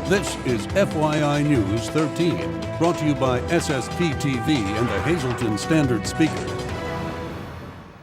This is FYI News 13, brought to you by SSPTV and the Hazleton Standard Speaker.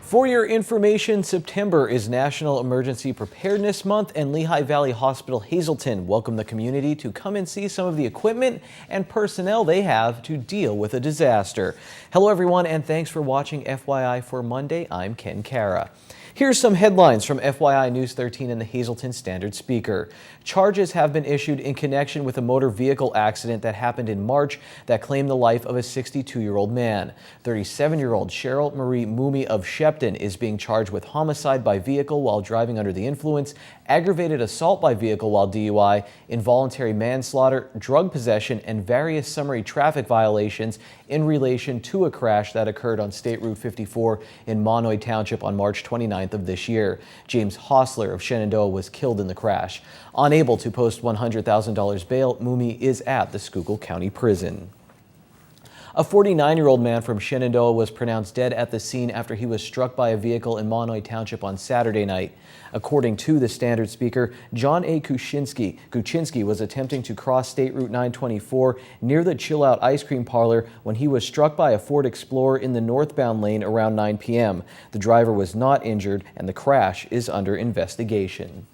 For your information, September is National Emergency Preparedness Month, and Lehigh Valley Hospital Hazleton welcomed the community to come and see some of the equipment and personnel they have to deal with a disaster. Hello everyone, and thanks for watching FYI for Monday. I'm Ken Cara. Here's some headlines from FYI News 13 and the Hazleton Standard Speaker. Charges have been issued in connection with a motor vehicle accident that happened in March that claimed the life of a 62-year-old man. 37-year-old Cheryl Marie Moomey of Shepton is being charged with homicide by vehicle while driving under the influence, aggravated assault by vehicle while DUI, involuntary manslaughter, drug possession, and various summary traffic violations in relation to a crash that occurred on State Route 54 in Monoy Township on March 29th of this year. James Hostler of Shenandoah was killed in the crash. Unable to post $100,000 bail, Moomey is at the Schuylkill County Prison. A 49-year-old man from Shenandoah was pronounced dead at the scene after he was struck by a vehicle in Monoy Township on Saturday night. According to the Standard Speaker, John A. Kuczynski was attempting to cross State Route 924 near the Chill Out ice cream parlor when he was struck by a Ford Explorer in the northbound lane around 9 p.m. The driver was not injured, and the crash is under investigation.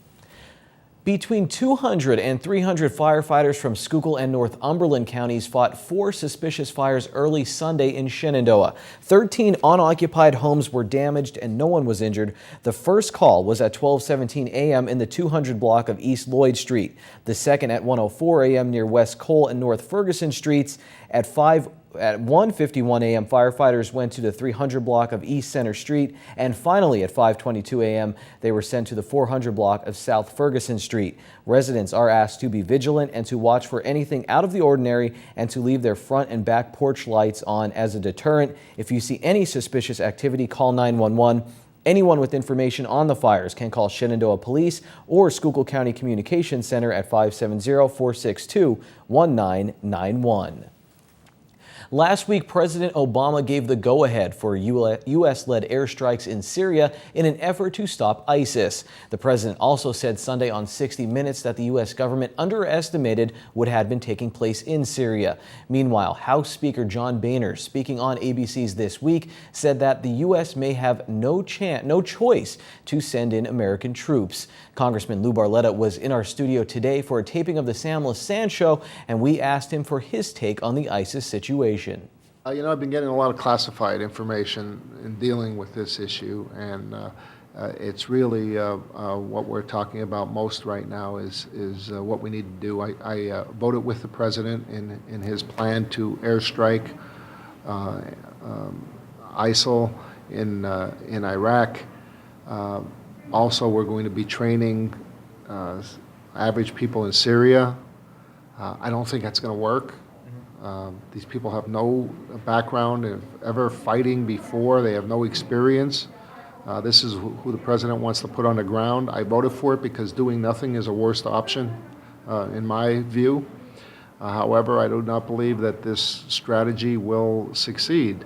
Between 200 and 300 firefighters from Schuylkill and Northumberland counties fought 4 suspicious fires early Sunday in Shenandoah. 13 unoccupied homes were damaged and no one was injured. The first call was at 12:17 a.m. in the 200 block of East Lloyd Street. The second at 1:04 a.m. near West Cole and North Ferguson Streets. At 1:51 a.m., firefighters went to the 300 block of East Center Street, and finally at 5:22 a.m., they were sent to the 400 block of South Ferguson Street. Residents are asked to be vigilant and to watch for anything out of the ordinary and to leave their front and back porch lights on as a deterrent. If you see any suspicious activity, call 911. Anyone with information on the fires can call Shenandoah Police or Schuylkill County Communications Center at 570-462-1991. Last week, President Obama gave the go-ahead for U.S.-led airstrikes in Syria in an effort to stop ISIS. The president also said Sunday on 60 Minutes that the U.S. government underestimated what had been taking place in Syria. Meanwhile, House Speaker John Boehner, speaking on ABC's This Week, said that the U.S. may have no choice to send in American troops. Congressman Lou Barletta was in our studio today for a taping of the Sam LaSan Show, and we asked him for his take on the ISIS situation. I've been getting a lot of classified information in dealing with this issue, and it's really what we're talking about most right now is what we need to do. I voted with the president in his plan to airstrike ISIL in Iraq. Also, we're going to be training average people in Syria. I don't think that's going to work. These people have no background of ever fighting before. They have no experience. This is who the president wants to put on the ground. I voted for it because doing nothing is a worst option, in my view. However, I do not believe that this strategy will succeed.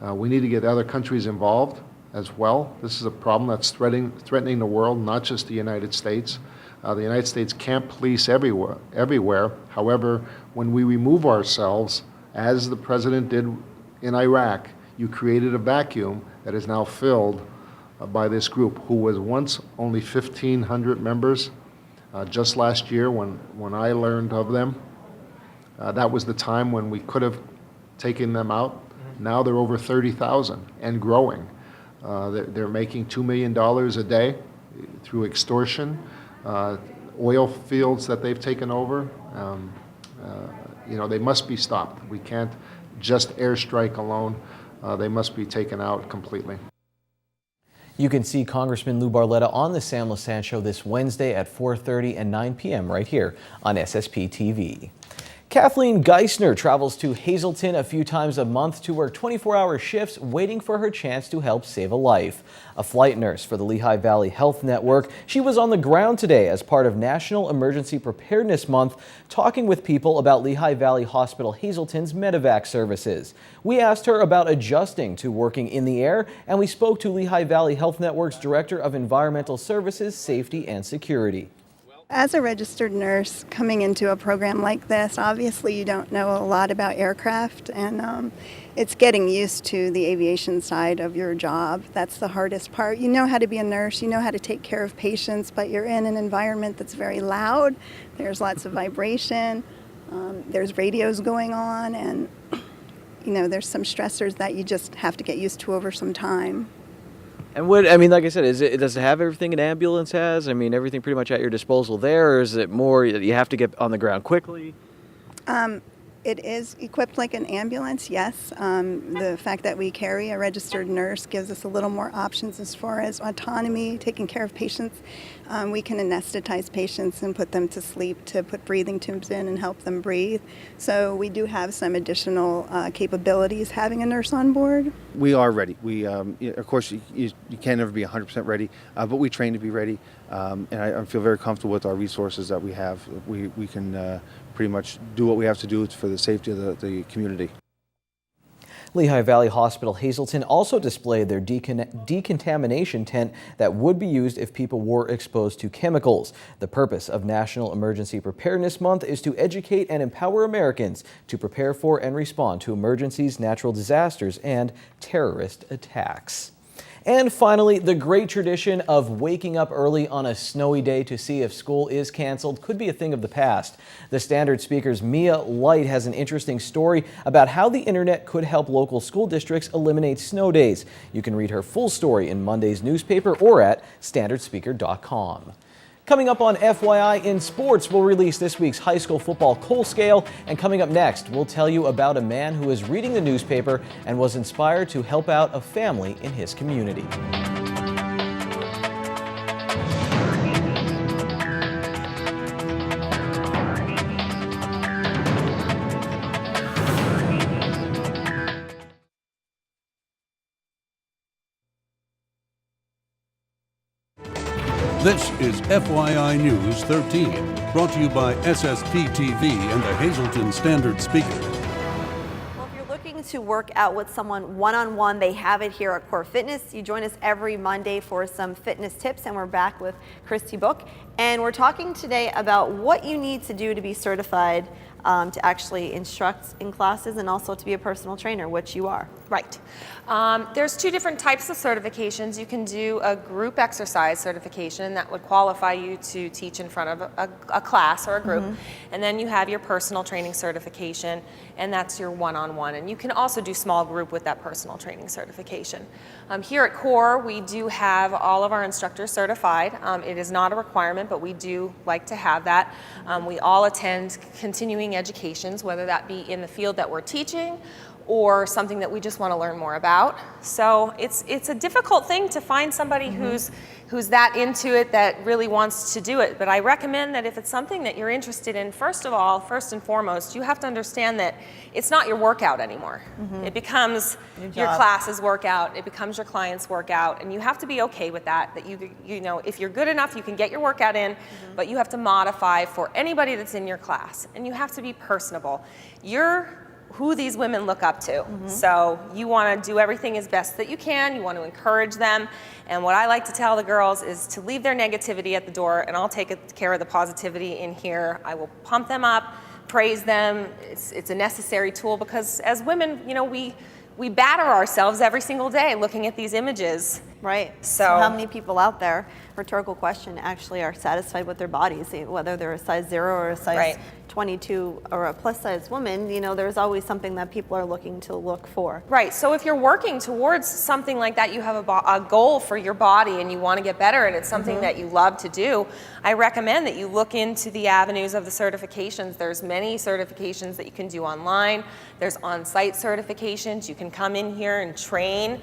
We need to get other countries involved as well. This is a problem that's threatening the world, not just the United States. The United States can't police everywhere. However, when we remove ourselves, as the president did in Iraq, you created a vacuum that is now filled by this group, who was once only 1,500 members. Just last year, when I learned of them, that was the time when we could have taken them out. Now they're over 30,000 and growing. They're making $2 million a day through extortion, oil fields that they've taken over. They must be stopped. We can't just airstrike alone. They must be taken out completely. You can see Congressman Lou Barletta on the Sam LaSan Show this Wednesday at 4:30 and 9 p.m. right here on SSPTV. Kathleen Geisner travels to Hazleton a few times a month to work 24-hour shifts, waiting for her chance to help save a life. A flight nurse for the Lehigh Valley Health Network, she was on the ground today as part of National Emergency Preparedness Month, talking with people about Lehigh Valley Hospital Hazleton's medevac services. We asked her about adjusting to working in the air, and we spoke to Lehigh Valley Health Network's Director of Environmental Services, Safety and Security. Well, As a registered nurse coming into a program like this, obviously you don't know a lot about aircraft, and it's getting used to the aviation side of your job. That's the hardest part. You know how to be a nurse, you know how to take care of patients, but you're in an environment that's very loud. There's lots of vibration, there's radios going on, and there's some stressors that you just have to get used to over some time. And like I said, does it have everything an ambulance has? I mean, everything pretty much at your disposal there, or is it more that you have to get on the ground quickly? It is equipped like an ambulance, yes. The fact that we carry a registered nurse gives us a little more options as far as autonomy, taking care of patients. We can anesthetize patients and put them to sleep, to put breathing tubes in and help them breathe. So we do have some additional capabilities having a nurse on board. We are ready. We, of course, you can never be 100% ready, but we train to be ready. And I feel very comfortable with our resources that we have. We can pretty much do what we have to do for the safety of the community. Lehigh Valley Hospital Hazleton also displayed their decontamination tent that would be used if people were exposed to chemicals. The purpose of National Emergency Preparedness Month is to educate and empower Americans to prepare for and respond to emergencies, natural disasters, and terrorist attacks. And finally, the great tradition of waking up early on a snowy day to see if school is canceled could be a thing of the past. The Standard Speaker's Mia Light has an interesting story about how the internet could help local school districts eliminate snow days. You can read her full story in Monday's newspaper or at standardspeaker.com. Coming up on FYI in sports, we'll release this week's high school football Cole scale. And coming up next, we'll tell you about a man who is reading the newspaper and was inspired to help out a family in his community. This is FYI News 13, brought to you by SSPTV and the Hazleton Standard Speaker. Well, if you're looking to work out with someone one-on-one, they have it here at Core Fitness. You join us every Monday for some fitness tips, and we're back with Christy Book. And we're talking today about what you need to do to be certified to actually instruct in classes and also to be a personal trainer, which you are. Right. There's two different types of certifications. You can do a group exercise certification that would qualify you to teach in front of a class or a group. And then you have your personal training certification, and that's your one-on-one. And you can also do small group with that personal training certification. Here at Core, we do have all of our instructors certified. It is not a requirement, but we do like to have that. We all attend continuing educations, whether that be in the field that we're teaching or something that we just want to learn more about. So it's a difficult thing to find somebody who's that into it, that really wants to do it. But I recommend that if it's something that you're interested in, first and foremost, you have to understand that it's not your workout anymore. It becomes your class's workout, it becomes your client's workout, and you have to be okay with that, that you know, if you're good enough, you can get your workout in, but you have to modify for anybody that's in your class, and you have to be personable. You're who these women look up to. So you want to do everything as best that you can. You want to encourage them. And what I like to tell the girls is to leave their negativity at the door, and I'll take care of the positivity in here. I will pump them up, praise them. It's a necessary tool because as women, you know, we batter ourselves every single day looking at these images. Right. So how many people out there, rhetorical question, actually are satisfied with their bodies, whether they're a size 0 or a size 22 or a plus size woman? You know, there's always something that people are looking to look for. Right. So if you're working towards something like that, you have a goal for your body and you want to get better, and it's something that you love to do, I recommend that you look into the avenues of the certifications. There's many certifications that you can do online. There's on-site certifications. You can come in here and train.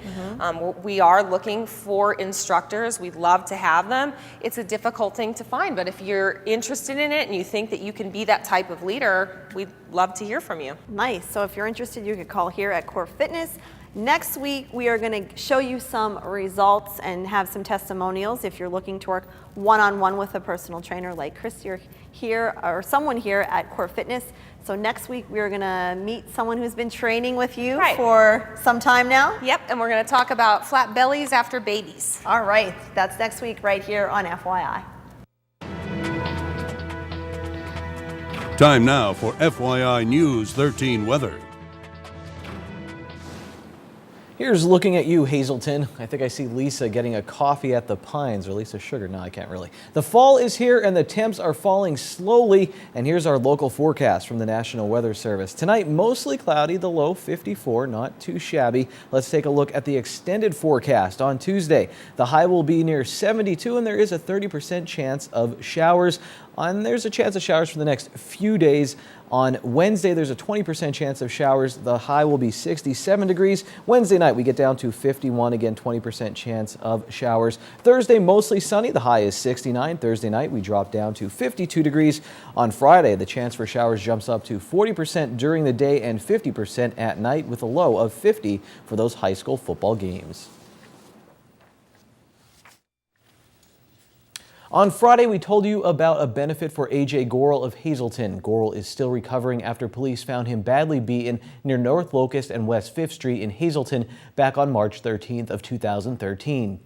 We are looking for instructors. We'd love to have them. It's a difficult thing to find, but if you're interested in it and you think that you can be that type of leader, we'd love to hear from you. Nice. So if you're interested, you could call here at Core Fitness. Next week, we are going to show you some results and have some testimonials if you're looking to work one-on-one with a personal trainer like Chris here or someone here at Core Fitness. So next week, we're going to meet someone who's been training with you for some time now. Yep, and we're going to talk about flat bellies after babies. All right, that's next week right here on FYI. Time now for FYI News 13 weather. Here's looking at you, Hazleton. I think I see Lisa getting a coffee at the Pines, or Lisa Sugar. No, I can't really. The fall is here and the temps are falling slowly. And here's our local forecast from the National Weather Service. Tonight, mostly cloudy, the low 54, not too shabby. Let's take a look at the extended forecast. On Tuesday, the high will be near 72 and there is a 30% chance of showers. There's a chance of showers for the next few days. On Wednesday, there's a 20% chance of showers. The high will be 67 degrees. Wednesday night, we get down to 51. Again, 20% chance of showers. Thursday, mostly sunny. The high is 69. Thursday night, we drop down to 52 degrees. On Friday, the chance for showers jumps up to 40% during the day and 50% at night, with a low of 50 for those high school football games. On Friday, we told you about a benefit for A.J. Gorel of Hazleton. Gorel is still recovering after police found him badly beaten near North Locust and West 5th Street in Hazleton back on March 13th of 2013.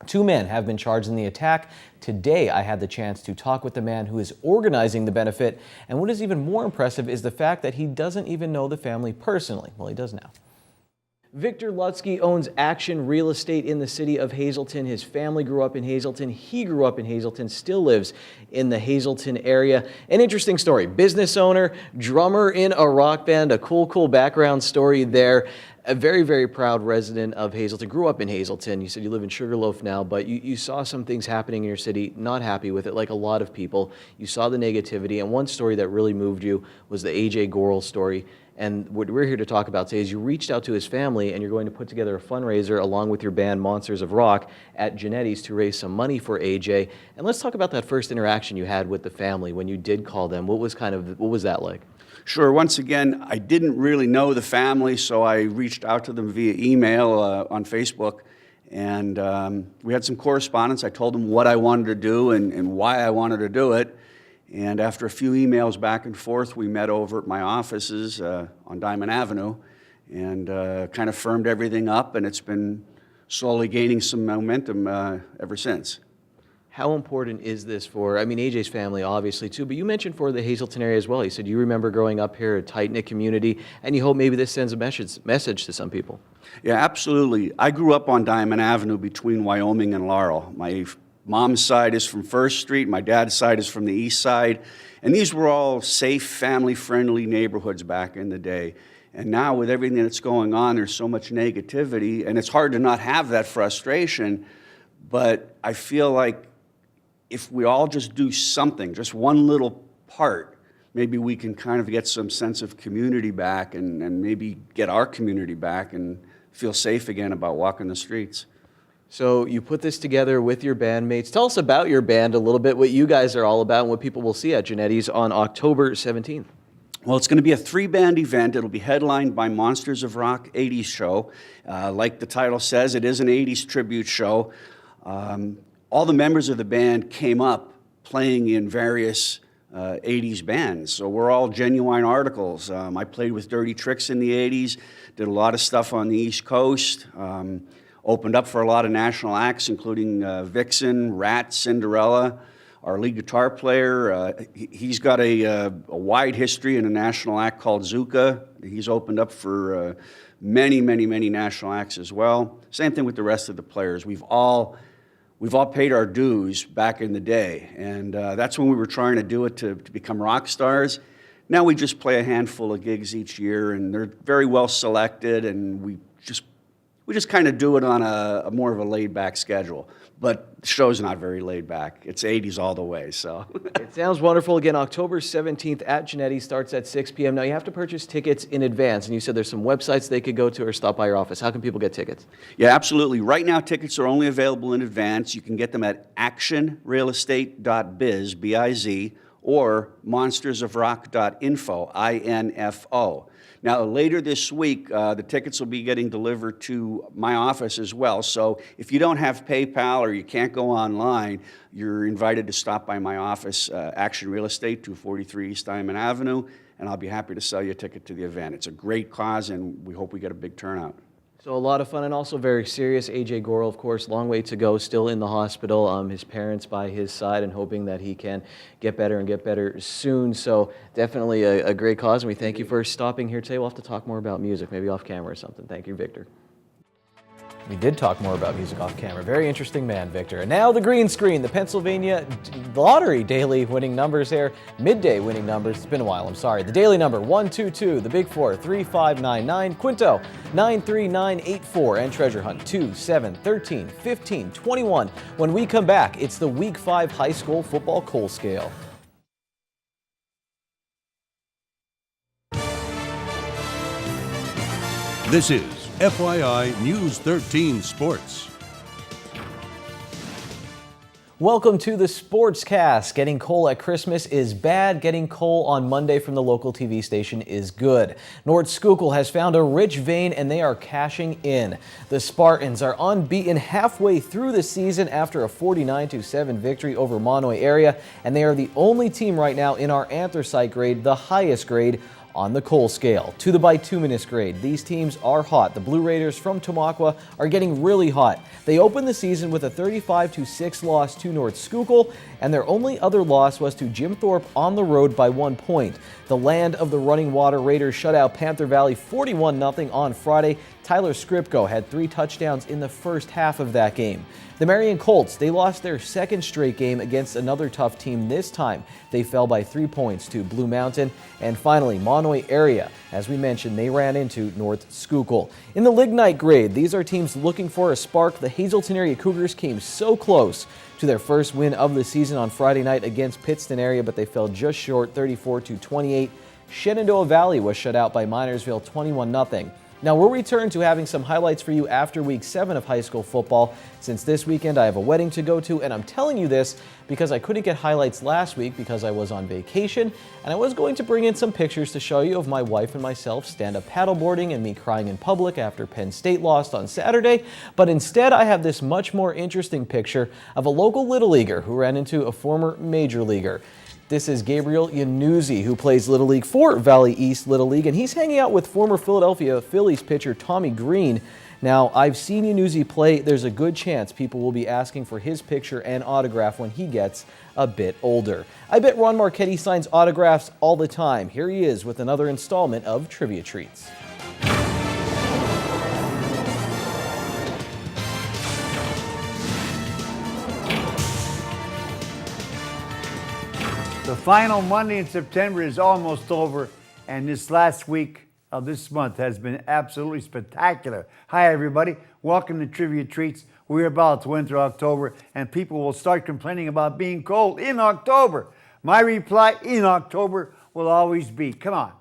2 men have been charged in the attack. Today, I had the chance to talk with the man who is organizing the benefit. And what is even more impressive is the fact that he doesn't even know the family personally. Well, he does now. Victor Lutsky owns Action Real Estate in the city of Hazleton. His family grew up in Hazleton. He grew up in Hazleton, still lives in the Hazleton area. An interesting story. Business owner, drummer in a rock band, a cool background story there. A very, very proud resident of Hazleton. Grew up in Hazleton. You said you live in Sugarloaf now, but you saw some things happening in your city, not happy with it, like a lot of people. You saw the negativity, and one story that really moved you was the A.J. Gorel story. And what we're here to talk about today is you reached out to his family and you're going to put together a fundraiser along with your band Monsters of Rock at Genetti's to raise some money for AJ. And let's talk about that first interaction you had with the family when you did call them. What was that like? Sure. Once again, I didn't really know the family, so I reached out to them via email on Facebook. And we had some correspondence. I told them what I wanted to do and why I wanted to do it. And after a few emails back and forth, we met over at my offices on Diamond Avenue and kind of firmed everything up, and it's been slowly gaining some momentum ever since. How important is this for, AJ's family obviously too, but you mentioned for the Hazleton area as well. You said you remember growing up here, a tight-knit community, and you hope maybe this sends a message to some people. Yeah, absolutely. I grew up on Diamond Avenue between Wyoming and Laurel. My mom's side is from First Street, my dad's side is from the east side, and these were all safe, family-friendly neighborhoods back in the day. And now with everything that's going on, there's so much negativity, and it's hard to not have that frustration, but I feel like if we all just do something, just one little part, maybe we can kind of get some sense of community back and maybe get our community back and feel safe again about walking the streets. So you put this together with your bandmates. Tell us about your band a little bit, what you guys are all about and what people will see at Genetti's on October 17th. Well, it's going to be a 3-band event. It'll be headlined by Monsters of Rock 80s show. Like the title says, it is an 80s tribute show. All the members of the band came up playing in various 80s bands. So we're all genuine articles. I played with Dirty Tricks in the 80s, did a lot of stuff on the East Coast. Opened up for a lot of national acts, including Vixen, Rat, Cinderella. Our lead guitar player, he's got a wide history in a national act called Zuka. He's opened up for many national acts as well. Same thing with the rest of the players. We've all paid our dues back in the day, and that's when we were trying to do it to become rock stars. Now we just play a handful of gigs each year, and they're very well selected, and we just kind of do it on a more of a laid-back schedule. But the show's not very laid back. It's 80s all the way, so. It sounds wonderful. Again, October 17th at Genetti, starts at 6 p.m. Now, you have to purchase tickets in advance, and you said there's some websites they could go to or stop by your office. How can people get tickets? Yeah, absolutely. Right now, tickets are only available in advance. You can get them at actionrealestate.biz, B-I-Z, or monstersofrock.info, I-N-F-O. Now, later this week, the tickets will be getting delivered to my office as well. So if you don't have PayPal or you can't go online, you're invited to stop by my office, Action Real Estate, 243 East Diamond Avenue, and I'll be happy to sell you a ticket to the event. It's a great cause, and we hope we get a big turnout. So a lot of fun and also very serious. AJ Gorel, of course, long way to go, still in the hospital. His parents by his side and hoping that he can get better and get better soon. So definitely a great cause, and we thank you for stopping here today. We'll have to talk more about music, maybe off camera or something. Thank you, Victor. We did talk more about music off camera. Very interesting man, Victor. And now the green screen, the Pennsylvania Lottery daily winning numbers here. Midday winning numbers. It's been a while, I'm sorry. The daily number 122, the big four 3599, Quinto 93984, and treasure hunt 2, 7, 13, 15, 21. When we come back, it's the Week 5 high school football coal scale. This is FYI News 13 Sports. Welcome to the Sportscast. Getting coal at Christmas is bad. Getting coal on Monday from the local TV station is good. North Schuylkill has found a rich vein and they are cashing in. The Spartans are unbeaten halfway through the season after a 49-7 victory over Monoy area, and they are the only team right now in our anthracite grade, the highest grade on the coal scale. To the bituminous grade, these teams are hot. The Blue Raiders from Tamaqua are getting really hot. They opened the season with a 35-6 loss to North Schuylkill, and their only other loss was to Jim Thorpe on the road by 1 point. The land of the running water Raiders shut out Panther Valley 41-0 on Friday. Tyler Skripko had 3 touchdowns in the first half of that game. The Marion Colts, they lost their second straight game against another tough team this time. They fell by 3 points to Blue Mountain. And finally, Monoy area. As we mentioned, they ran into North Schuylkill. In the Lignite grade, these are teams looking for a spark. The Hazelton area Cougars came so close to their first win of the season on Friday night against Pittston area, but they fell just short, 34-28. Shenandoah Valley was shut out by Minersville 21-0. Now we'll return to having some highlights for you after week 7 of high school football, since this weekend I have a wedding to go to, and I'm telling you this because I couldn't get highlights last week because I was on vacation, and I was going to bring in some pictures to show you of my wife and myself stand-up paddleboarding and me crying in public after Penn State lost on Saturday, but instead I have this much more interesting picture of a local Little Leaguer who ran into a former Major Leaguer. This is Gabriel Yanuzzi, who plays Little League for Valley East Little League, and he's hanging out with former Philadelphia Phillies pitcher Tommy Green. Now, I've seen Yanuzzi play. There's a good chance people will be asking for his picture and autograph when he gets a bit older. I bet Ron Marchetti signs autographs all the time. Here he is with another installment of Trivia Treats. The final Monday in September is almost over, and this last week of this month has been absolutely spectacular. Hi, everybody. Welcome to Trivia Treats. We're about to enter October, and people will start complaining about being cold in October. My reply in October will always be, come on,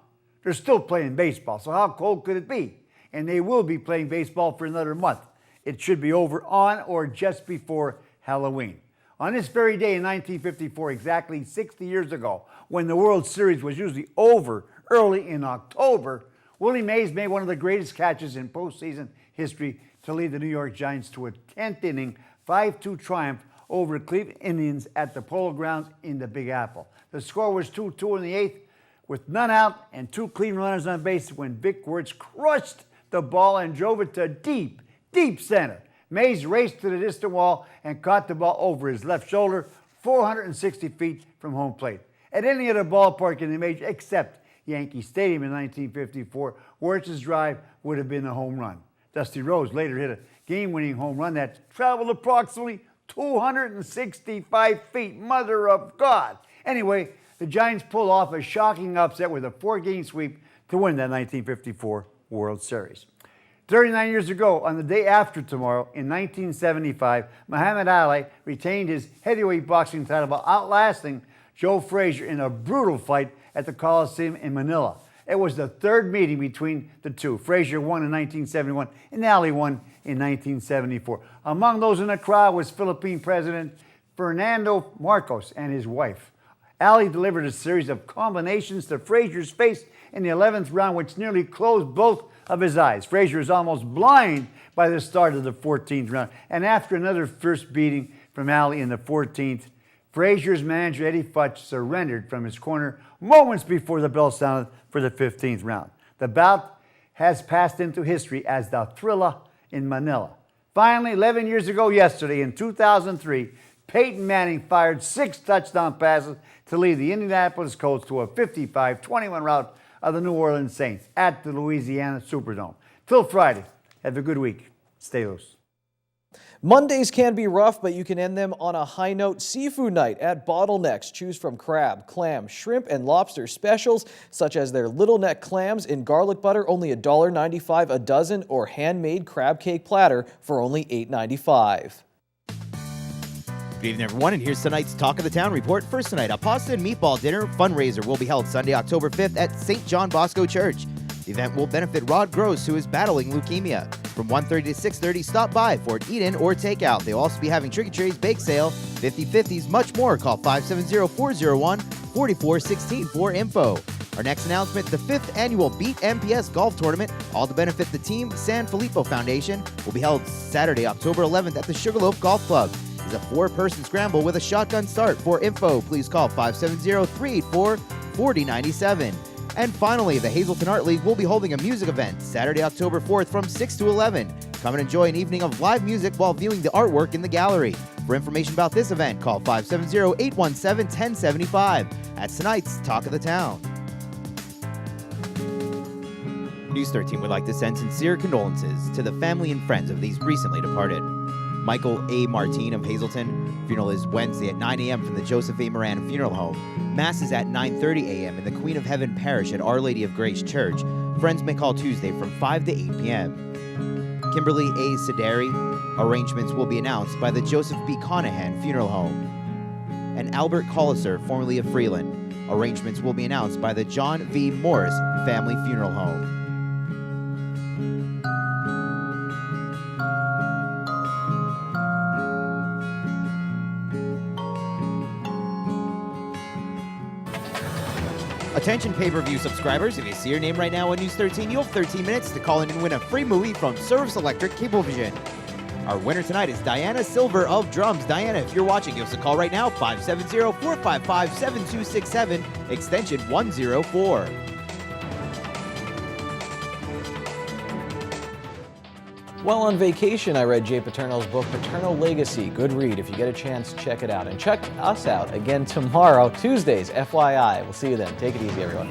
they're still playing baseball, so how cold could it be? And they will be playing baseball for another month. It should be over on or just before Halloween. On this very day in 1954, exactly 60 years ago, when the World Series was usually over early in October, Willie Mays made one of the greatest catches in postseason history to lead the New York Giants to a 10th inning 5-2 triumph over Cleveland Indians at the Polo Grounds in the Big Apple. The score was 2-2 in the 8th, with none out and 2 Cleveland runners on base when Vic Wertz crushed the ball and drove it to deep, deep center. Mays raced to the distant wall and caught the ball over his left shoulder, 460 feet from home plate. At any other ballpark in the major, except Yankee Stadium in 1954, Wertz's drive would have been a home run. Dusty Rose later hit a game-winning home run that traveled approximately 265 feet. Mother of God. Anyway, the Giants pulled off a shocking upset with a 4-game sweep to win that 1954 World Series. 39 years ago, on the day after tomorrow, in 1975, Muhammad Ali retained his heavyweight boxing title by outlasting Joe Frazier in a brutal fight at the Coliseum in Manila. It was the third meeting between the two. Frazier won in 1971 and Ali won in 1974. Among those in the crowd was Philippine President Fernando Marcos and his wife. Ali delivered a series of combinations to Frazier's face in the 11th round, which nearly closed both of his eyes. Frazier is almost blind by the start of the 14th round. And after another first beating from Ali in the 14th, Frazier's manager, Eddie Futch, surrendered from his corner moments before the bell sounded for the 15th round. The bout has passed into history as the Thriller in Manila. Finally, 11 years ago yesterday, in 2003, Peyton Manning fired 6 touchdown passes to lead the Indianapolis Colts to a 55-21 rout of the New Orleans Saints at the Louisiana Superdome. Till Friday, have a good week. Stay loose. Mondays can be rough, but you can end them on a high note. Seafood night at Bottlenecks. Choose from crab, clam, shrimp, and lobster specials, such as their little neck clams in garlic butter, only $1.95 a dozen, or handmade crab cake platter for only $8.95. Good evening, everyone, and here's tonight's Talk of the Town report. First tonight, a pasta and meatball dinner fundraiser will be held Sunday, October 5th at St. John Bosco Church. The event will benefit Rod Gross, who is battling leukemia. From 1:30 to 6:30, stop by for an eat-in or takeout. They'll also be having Trick or Treats, bake sale, 50/50s, much more. Call 570-401-4416 for info. Our next announcement, the 5th annual Beat MPS Golf Tournament, all to benefit the Team San Filippo Foundation, will be held Saturday, October 11th at the Sugarloaf Golf Club. It's a 4-person scramble with a shotgun start. For info, please call 570-384-4097. And finally, the Hazleton Art League will be holding a music event Saturday, October 4th from 6 to 11. Come and enjoy an evening of live music while viewing the artwork in the gallery. For information about this event, call 570-817-1075. That's tonight's Talk of the Town. News 13 would like to send sincere condolences to the family and friends of these recently departed. Michael A. Martin of Hazleton. Funeral is Wednesday at 9 a.m. from the Joseph A. Moran Funeral Home. Mass is at 9:30 a.m. in the Queen of Heaven Parish at Our Lady of Grace Church. Friends may call Tuesday from 5 to 8 p.m. Kimberly A. Sederi. Arrangements will be announced by the Joseph B. Conahan Funeral Home. And Albert Colliser, formerly of Freeland. Arrangements will be announced by the John V. Morris Family Funeral Home. Attention pay-per-view subscribers, if you see your name right now on News 13, you have 13 minutes to call in and win a free movie from Service Electric Cablevision. Our winner tonight is Diana Silver of Drums. Diana, if you're watching, give us a call right now, 570-455-7267, extension 104. While on vacation, I read Jay Paterno's book, Paterno Legacy. Good read. If you get a chance, check it out. And check us out again tomorrow, Tuesdays, FYI. We'll see you then. Take it easy, everyone.